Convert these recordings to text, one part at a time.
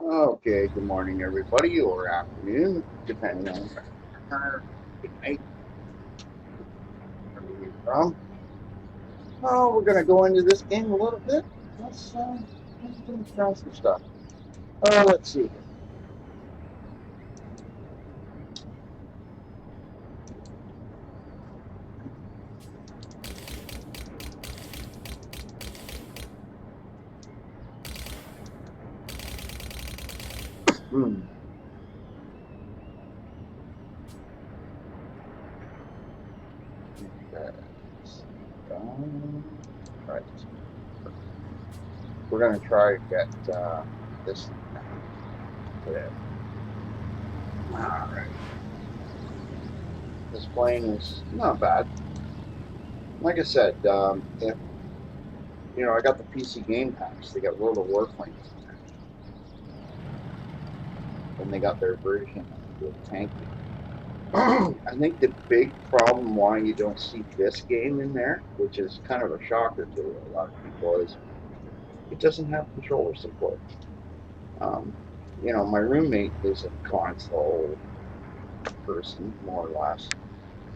Okay, good morning, everybody, or afternoon, depending on where good night, wherever you're from. Oh, we're gonna go into this game a little bit. Let's try some stuff. Let's see. Hmm. Okay. Right. We're gonna try to get this today. All right. This plane is not bad. Like I said, if I got the PC Game Pass. They got World of Warplanes in there, and they got their version of the tank. I think the big problem why you don't see this game in there, which is kind of a shocker to a lot of people, is it doesn't have controller support. Um, my roommate is a console person, more or less,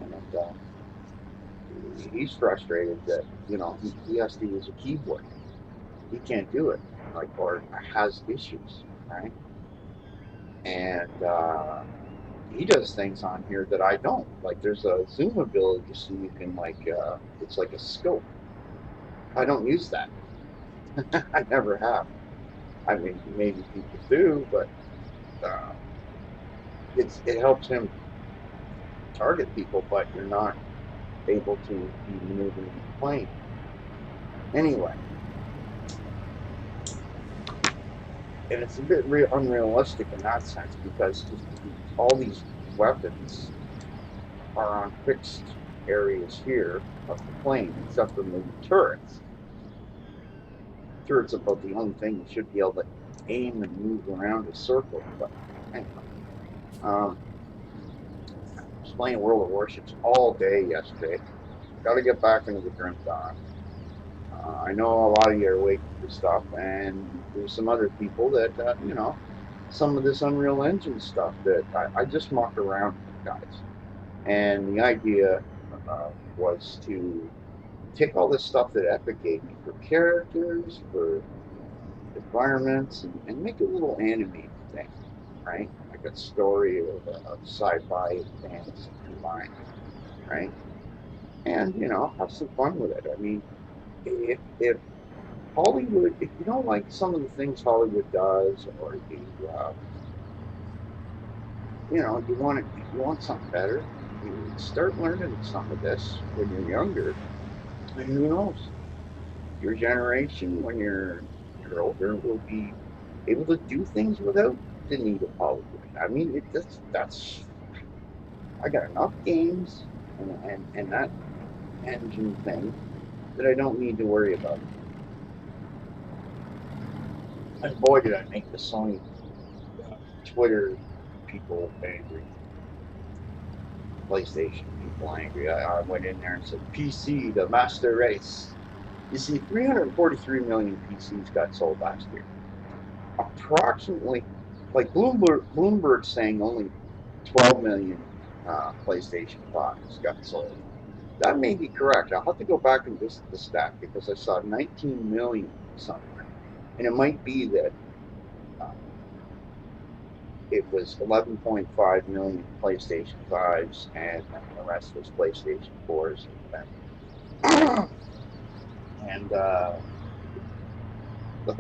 and he's frustrated that he has to use a keyboard. He can't do it, like, or has issues, right? And he does things on here that I don't. Like, there's a zoom ability, so you can it's like a scope. I don't use that. I never have. I mean, maybe people do, but uh, it helps him target people, but you're not able to be maneuvering the plane. Anyway, and it's a bit unrealistic in that sense because all these weapons are on fixed areas here of the plane, except for maybe turrets. Turrets about the only thing you should be able to aim and move around a circle. But anyway, um, I was playing World of Warships all day yesterday. Got to get back into the Grim Dawn. I know a lot of you are waiting for stuff, and there's some other people that, some of this Unreal Engine stuff that I just muck around with, guys. And the idea was to take all this stuff that Epic gave me for characters, for environments, and make a little animated thing, right? Like a story of sci-fi and fantasy combined, right? And have some fun with it. I mean, if Hollywood, if you don't like some of the things Hollywood does, or you want something better, you start learning some of this when you're younger, and who knows, your generation when you're older will be able to do things without the need of Hollywood. I mean, that's I got enough games and that engine thing that I don't need to worry about. And boy, did I make the Sony Twitter people angry, PlayStation people angry. I went in there and said, PC, the master race. You see, 343 million PCs got sold last year. Approximately, like Bloomberg saying only 12 million PlayStation 5s got sold. That may be correct. I'll have to go back and visit the stat because I saw 19 million somewhere. And it might be that uh, it was 11.5 million PlayStation 5s and then the rest was PlayStation 4s. And the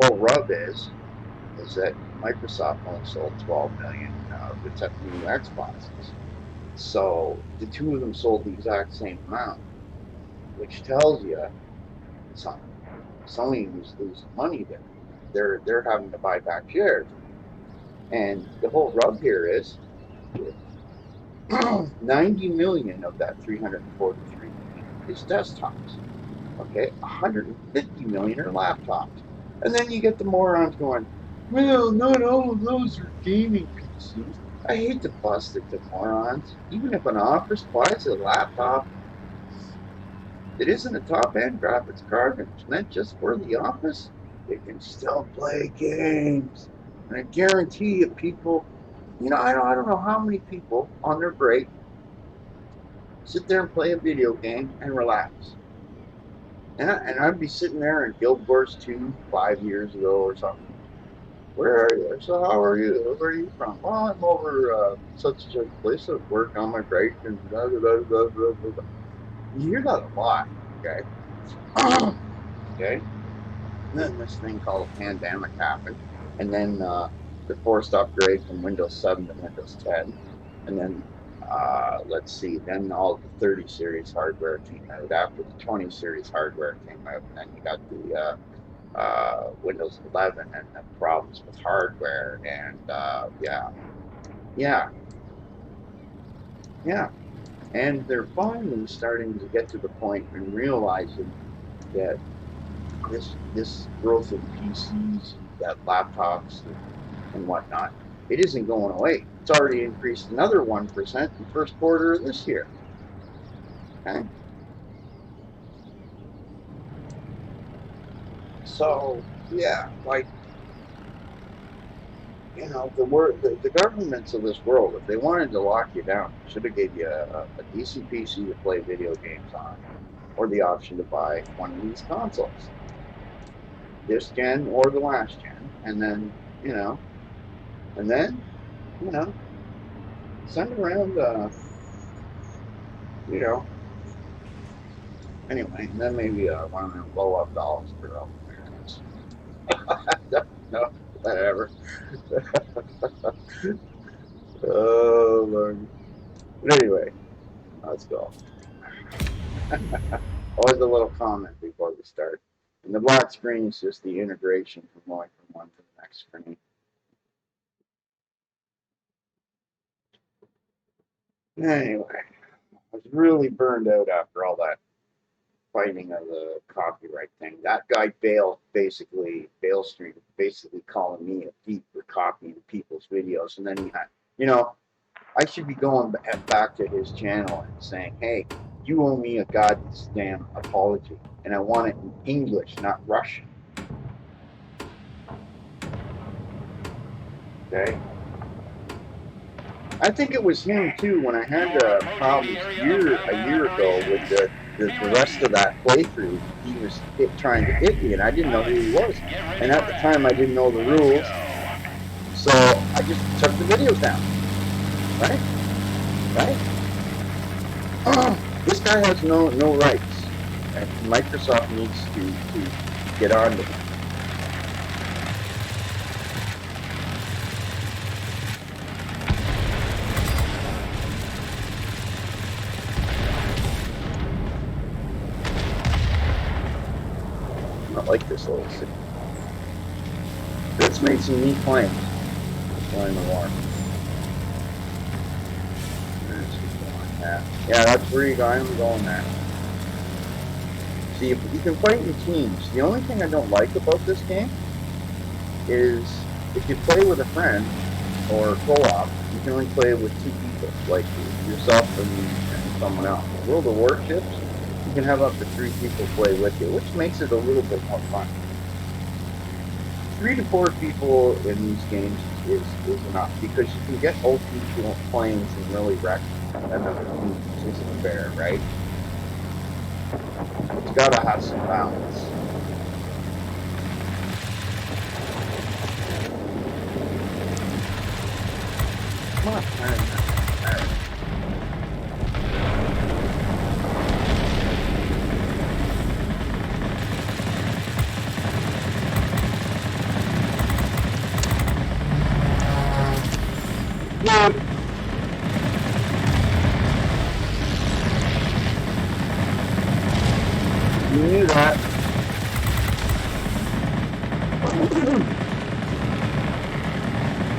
whole rub is that Microsoft only sold 12 million of its new Xboxes. So the two of them sold the exact same amount, which tells you something. Sony was losing money there. They're having to buy back shares. And the whole rub here is 90 million of that 343 million is desktops. Okay, 150 million are laptops. And then you get the morons going, well, not all of those are gaming PCs. I hate to bust it to morons. Even if an office buys a laptop, it isn't a top-end graphics card and it's meant just for the office, it can still play games. And I guarantee you people, I don't know how many people on their break sit there and play a video game and relax. And I'd be sitting there in Guild Wars 2 5 years ago or something. Where are you? So how are you? Where are you from? Well, I'm over such and such place at work on my break and blah, blah, blah, blah, blah, blah. You hear that a lot, okay? Okay? And then this thing called a pandemic happened. And then the forced upgrade from Windows 7 to Windows 10. And then, let's see, then all the 30 series hardware came out after the 20 series hardware came out. And then you got the Windows 11 and the problems with hardware. And yeah. And they're finally starting to get to the point and realizing that this growth of PCs, that laptops and whatnot, it isn't going away. It's already increased another 1% in the first quarter of this year. Okay? So, yeah, like, the governments of this world, if they wanted to lock you down, should have gave you a decent PC to play video games on, or the option to buy one of these consoles, this gen or the last gen, and then send around anyway, and then maybe one of them blow up dolls for all no, whatever. Oh Lord. But anyway, let's go. Always a little comment before we start. And the black screen is just the integration from going from one to the next screen. Anyway, I was really burned out after all that fighting of the copyright thing. That guy Bale Street, basically calling me a thief for copying people's videos. And then he had, I should be going back to his channel and saying, hey, you owe me a goddamn apology. And I want it in English, not Russian. Okay? I think it was him too when I had problems a year ago with the rest of that playthrough. He was trying to hit me, and I didn't know who he was. And at the time, I didn't know the rules, so I just took the videos down. Right? This guy has no rights, and Microsoft needs to get on to him. I like this little city. It's made some neat planes flying the water. Yeah, that's where you go. I'm going there. See, if you can fight in teams. The only thing I don't like about this game is if you play with a friend or co-op, you can only play with two people, like yourself and someone else. In World of Warships, you can have up to 3 people play with you, which makes it a little bit more fun. 3 to 4 people in these games is enough, because you can get OP planes and really wreck another team. This isn't fair, right? It's got to have some balance. Come on, all right. You knew that.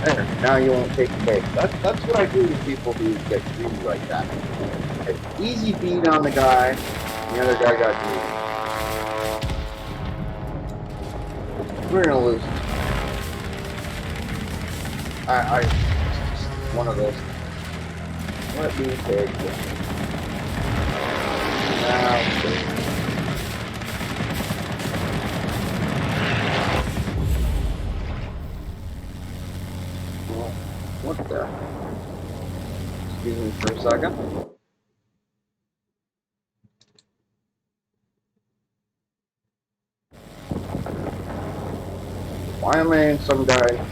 There, now you won't take the bait. That's what I do to people who get greedy like that. An easy beat on the guy, the other guy got greedy. We're gonna lose. It's just one of those. Let me take it. Now, What the? Excuse me for a second. Why am I in some guy?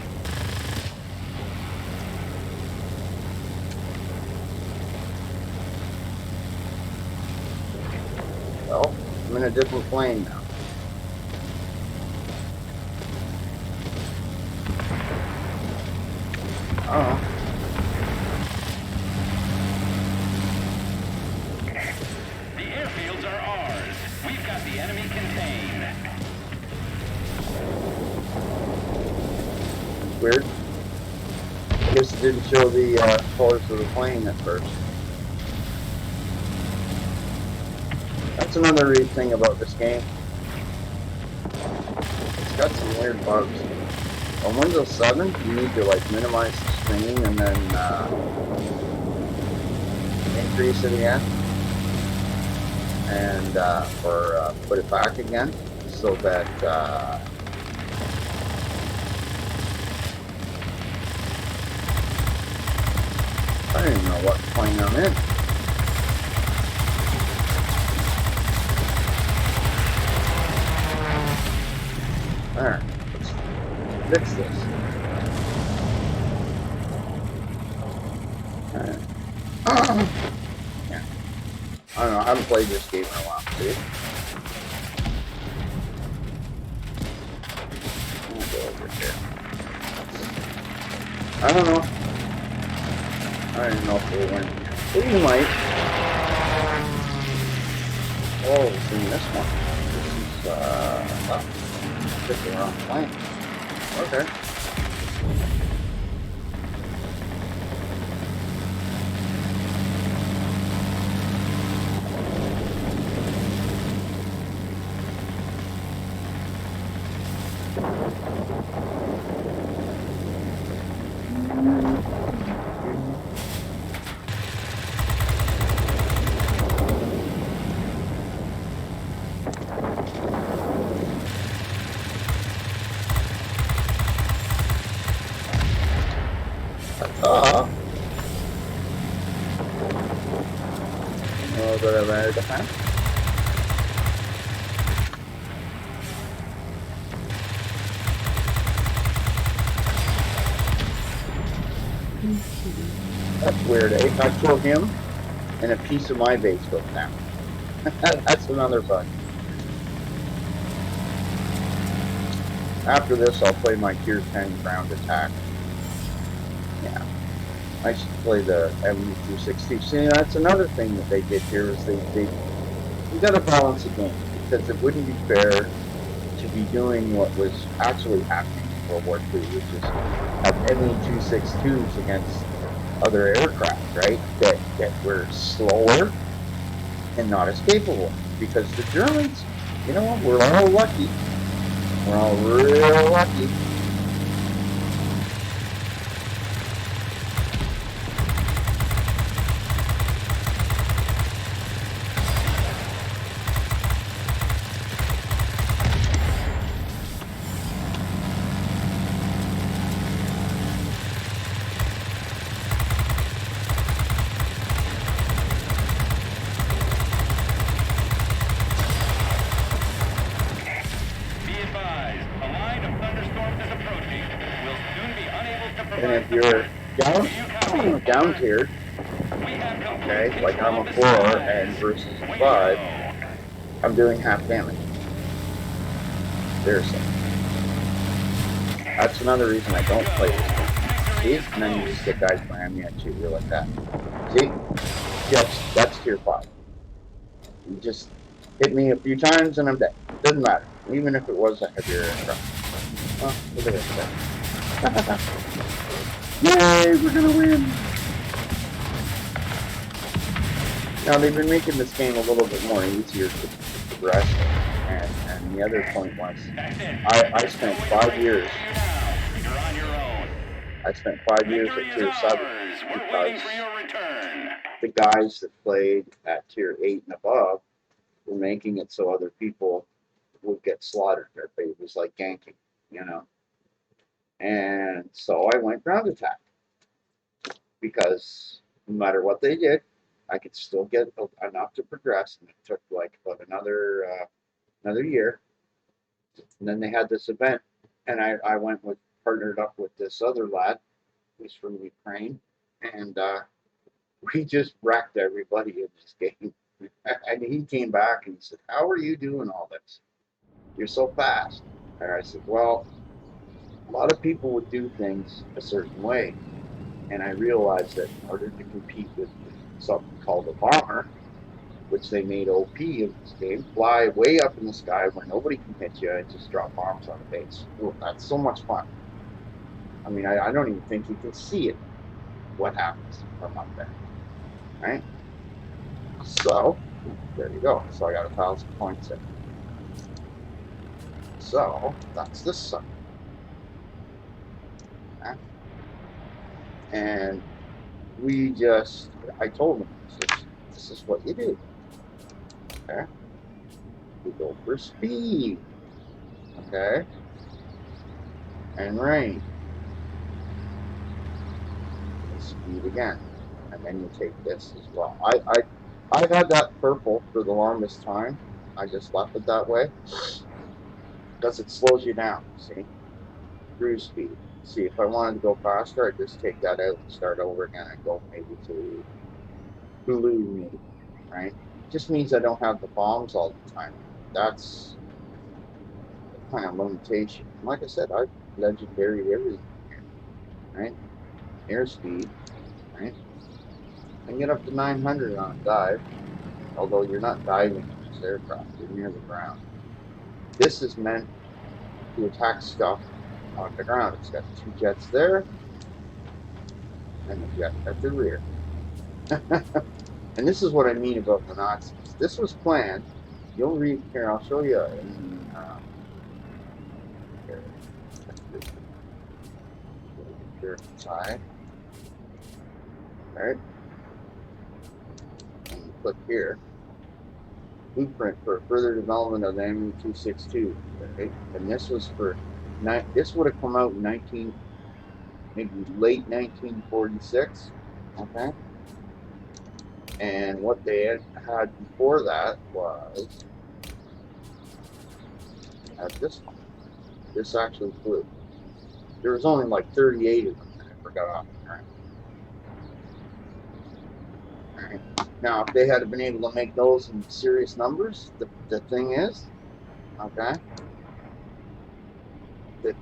Well, I'm in a different plane now. Oh. The airfields are ours. We've got the enemy contained. Weird. I guess it didn't show the colors of the plane at first. That's another thing about this game. It's got some weird bugs. On Windows 7, you need to like minimize the screen and then increase it again, and or put it back again, so that I don't even know what plane I'm in. Alright, let's fix this. Alright. Yeah. I don't know, I haven't played this game in a while, see? I'll go over here. I don't know. I don't even know if we'll win. But you might. Oh, it's in this one. This is, oh, picked the wrong plane. Okay. A little bit of air defense. That's weird, eh? I kill him, and a piece of my base goes down. That's another bug. After this, I'll play my Tier 10 ground attack. Yeah. I should play the MU260. See, that's another thing that they did here is you got to balance the game, because it wouldn't be fair to be doing what was actually happening in World War II, which is have MU262s against other aircraft, right? That were slower and not as capable. Because the Germans, you know, we're all lucky. We're all real lucky. And if you're down tier, okay, like I'm a 4 and versus a 5, I'm doing half damage. Seriously. That's another reason I don't play this game. See? And then you just get guys behind me and shoot you like that. See? Yes, that's tier 5. You just hit me a few times and I'm dead. Doesn't matter. Even if it was a heavier aircraft. Oh, look at this thing. Yay, we're gonna win! Now they've been making this game a little bit more easier to progress, and the other point was, I spent 5 years. I spent 5 years at tier 7 because the guys that played at tier 8 and above were making it so other people would get slaughtered. It was like ganking, you know. And so I went ground attack. because no matter what they did, I could still get enough to progress, and it took like about another year. And then they had this event, and I went with partnered up with this other lad who's from Ukraine, and we just wrecked everybody in this game. And he came back and he said, "How are you doing all this? You're so fast." And I said, "Well, a lot of people would do things a certain way, and I realized that in order to compete with something called a bomber, which they made OP in this game, fly way up in the sky where nobody can hit you and just drop bombs on a base. Ooh, that's so much fun. I mean, I don't even think you can see it, what happens from up there, right? So, there you go. So I got 1,000 points in. So, that's this sucker. Okay? And I told him, this is what you do. Okay? You go for speed. Okay? And range. And speed again. And then you take this as well. I've had that purple for the longest time. I just left it that way because it slows you down. See, cruise speed. See, if I wanted to go faster, I'd just take that out and start over again and go maybe to blue, maybe, right? Just means I don't have the bombs all the time. That's the kind of limitation. Like I said, I've legendary everything, right? Airspeed, right? I can get up to 900 on a dive, although you're not diving in this aircraft, you're near the ground. This is meant to attack stuff on the ground. It's got 2 jets there and a jet at the rear. And this is what I mean about the Nazis. This was planned. You'll read here. I'll show you in here inside. All right, and you click here. Blueprint for further development of the MU-262. Right? And this was for this would have come out in maybe late 1946. Okay. And what they had before that was this one. This actually flew. There was only like 38 of them that ever got off the ground. All right. Now, if they had been able to make those in serious numbers, the thing is, okay, the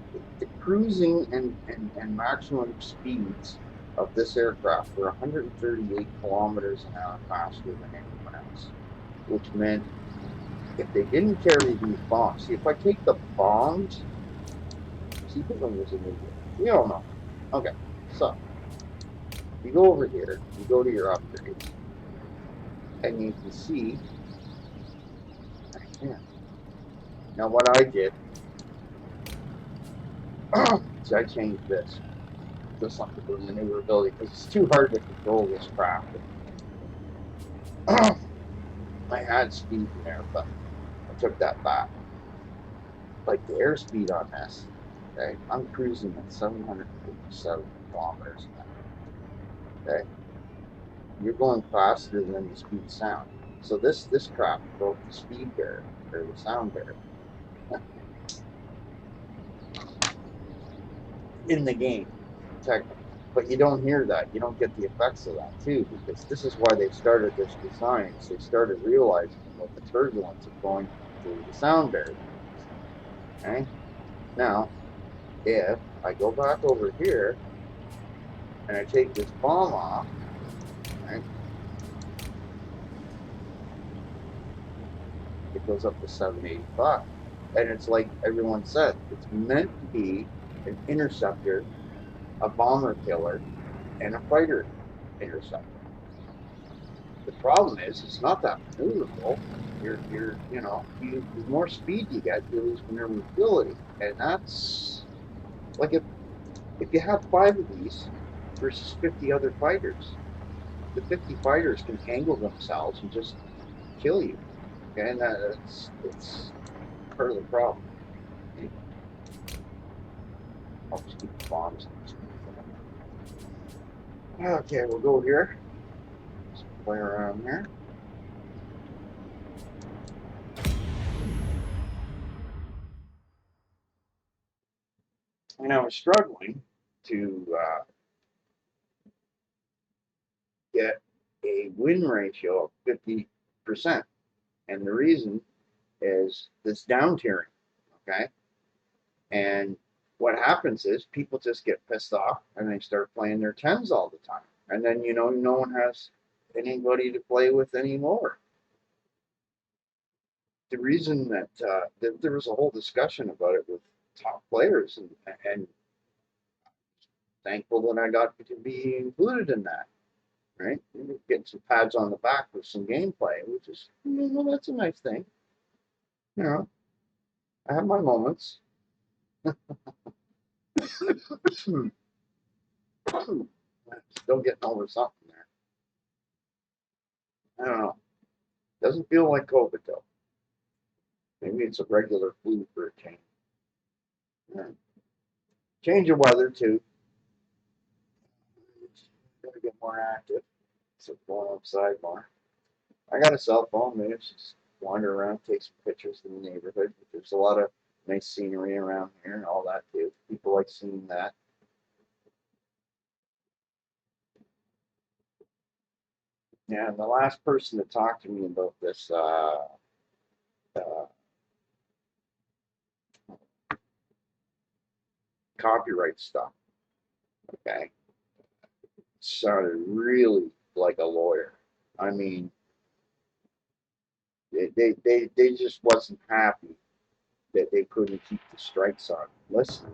cruising and maximum speeds of this aircraft were 138 kilometers an hour faster than anyone else, which meant if they didn't carry these bombs, see, if I take the bombs, see, who was in India? You don't know. Okay, so you go over here, you go to your upgrades, and you can see, now what I did, see, I changed this. Just like the maneuverability, because it's too hard to control this craft. I had speed in there, but I took that back. Like the airspeed on this, okay, I'm cruising at 757 kilometers an hour. Okay, you're going faster than the speed of sound. So this craft broke the speed barrier or the sound barrier in the game, technically. But you don't hear that. You don't get the effects of that too, because this is why they started this design. So they started realizing what the turbulence of going through the sound barrier. Okay. Now, if I go back over here and I take this bomb off, right, it goes up to 785. And it's like everyone said, it's meant to be an interceptor, a bomber killer, and a fighter interceptor. The problem is, it's not that maneuverable. The more speed you get, you lose maneuverability. And that's like if you have 5 of these versus 50 other fighters, the 50 fighters can angle themselves and just kill you. Okay? And it's part of the problem. I'll just keep the bombs. Okay, we'll go here. Just play around here. And I was struggling to get a win ratio of 50%. And the reason is this down tiering. Okay. And what happens is people just get pissed off and they start playing their 10s all the time. And then, no one has anybody to play with anymore. The reason that there was a whole discussion about it with top players, and thankful that I got to be included in that, right? Getting some pads on the back with some gameplay, which is, that's a nice thing. I have my moments. Still getting over something there. I don't know. Doesn't feel like COVID though. Maybe it's a regular flu for a change. Yeah. Change of weather too. Gotta get more active. So going outside more. I got a cell phone. Maybe just wander around, take some pictures in the neighborhood. There's a lot of nice scenery around here and all that too. People like seeing that. Yeah, and the last person to talk to me about this copyright stuff, okay, sounded really like a lawyer. I mean, they just wasn't happy that they couldn't keep the strikes on. Listen,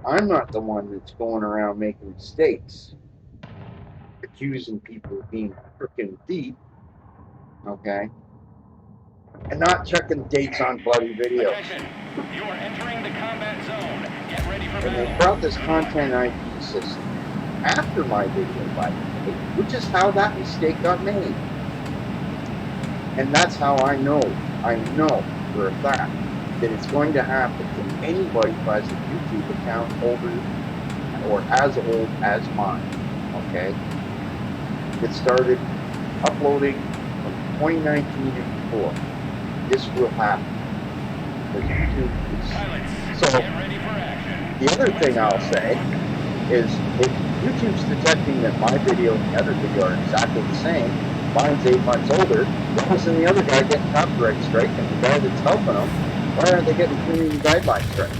I'm not the one that's going around making mistakes, accusing people of being freaking thief, okay, and not checking dates on bloody videos. Attention. You are entering the combat zone. Get ready for And they battle. brought this content ID system after my video, by the way, which is how that mistake got made. And that's how I know for a fact that it's going to happen to anybody who has a YouTube account older or as old as mine, okay? That started uploading from 2019 and before. This will happen. Because YouTube is... Pilots, So, get ready for action. the other thing I'll say is if YouTube's detecting that my video and the other video are exactly the same, mine's 8 months older, why isn't the other guy getting copyright strike and the guy that's helping them, why aren't they getting community guideline strike?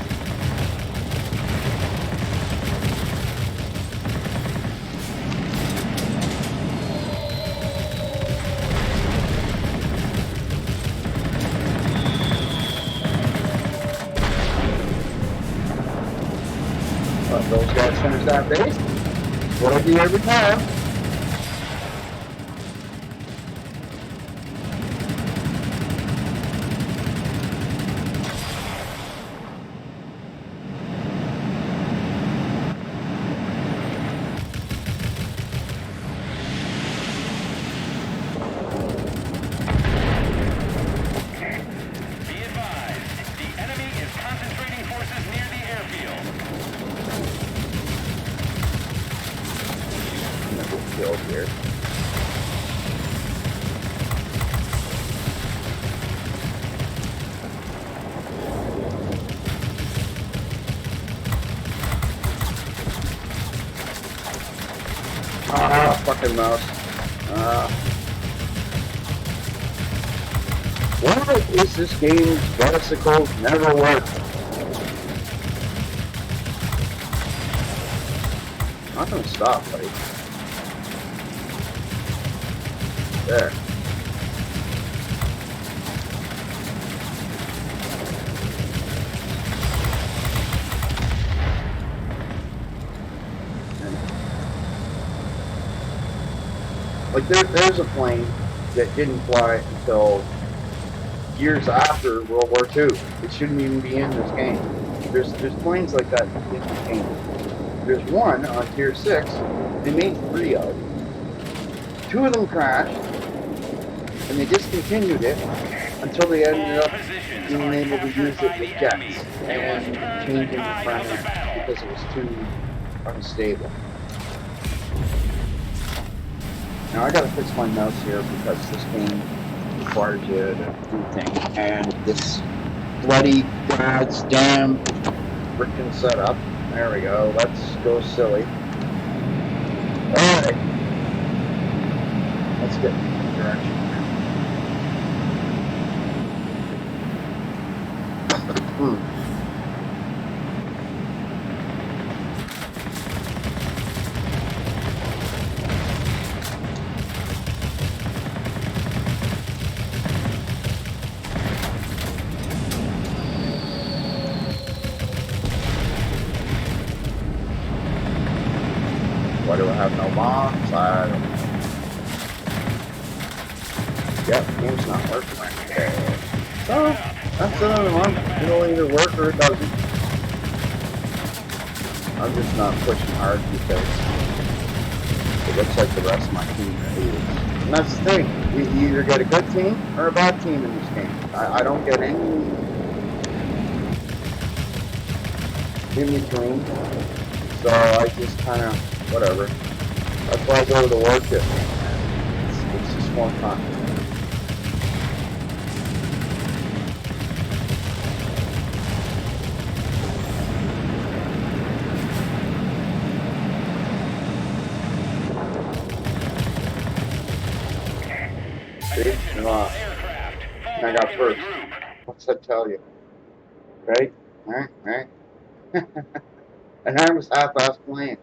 Well, those guys finish that base. What I do every time. Be advised, the enemy is concentrating forces near the airfield. Killed here. Ah, fucking mouse. Why is this game's vesicles never work? I'm gonna stop, buddy. There. Like there's a plane that didn't fly until years after World War II. It shouldn't even be in this game. There's planes like that in this game. There's one on Tier 6. They made 3 of. 2 of them crashed, and they discontinued it until they ended up being able to use it with jets and changing the front end because it was too unstable. Now I gotta fix my mouse here because this game requires you to do things, and this bloody Brad's damn freaking setup. There we go. Let's go silly. Alright. Let's get in the direction. Why do I have no bombs? I don't know. Yep, game's not working right now. So, that's another one. It'll either work or it doesn't. I'm just not pushing hard because it looks like the rest of my team is. And that's the thing. You either get a good team or a bad team in this game. I don't get any in between. So I just kind of, whatever. That's why I go to the warship. It's just more fun. See? I got first. What's that tell you? Right? Right? And I was half-assed playing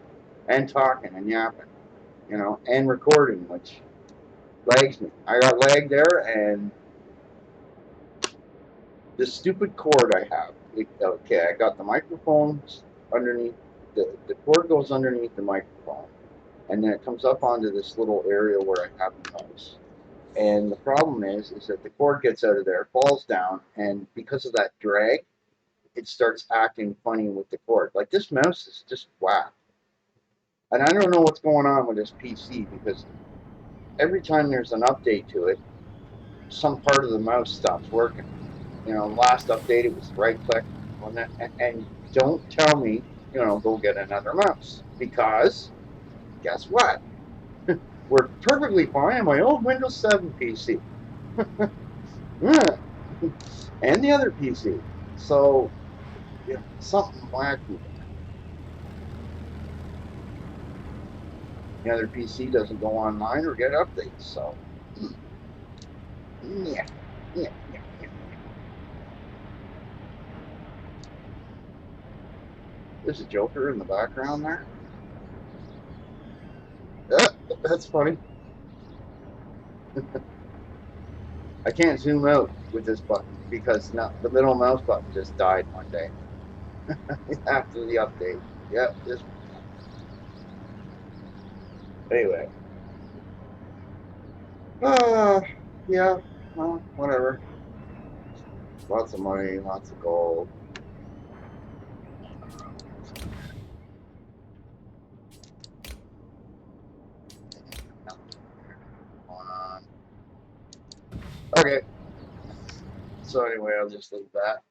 and talking and yapping, you know, and recording, which lags me. I got lagged there, and this stupid cord I have. Okay, I got the microphones underneath. The cord goes underneath the microphone, and then it comes up onto this little area where I have the mouse. And the problem is that the cord gets out of there, falls down, and because of that drag, it starts acting funny with the cord. Like, this mouse is just whack. And I don't know what's going on with this PC, because every time there's an update to it, some part of the mouse stops working. You know, last update, it was right click on that, and don't tell me, you know, go get another mouse, because guess what? Worked perfectly fine on my old Windows 7 PC. And the other PC. So, yeah, something wacky. The other PC doesn't go online or get updates, so. Yeah. There's a Joker in the background there. That's funny. I can't zoom out with this button because now the middle mouse button just died one day after the update. Yep, just anyway. Yeah, well, whatever. Lots of money, lots of gold. Going on. Okay. So anyway, I'll just leave that.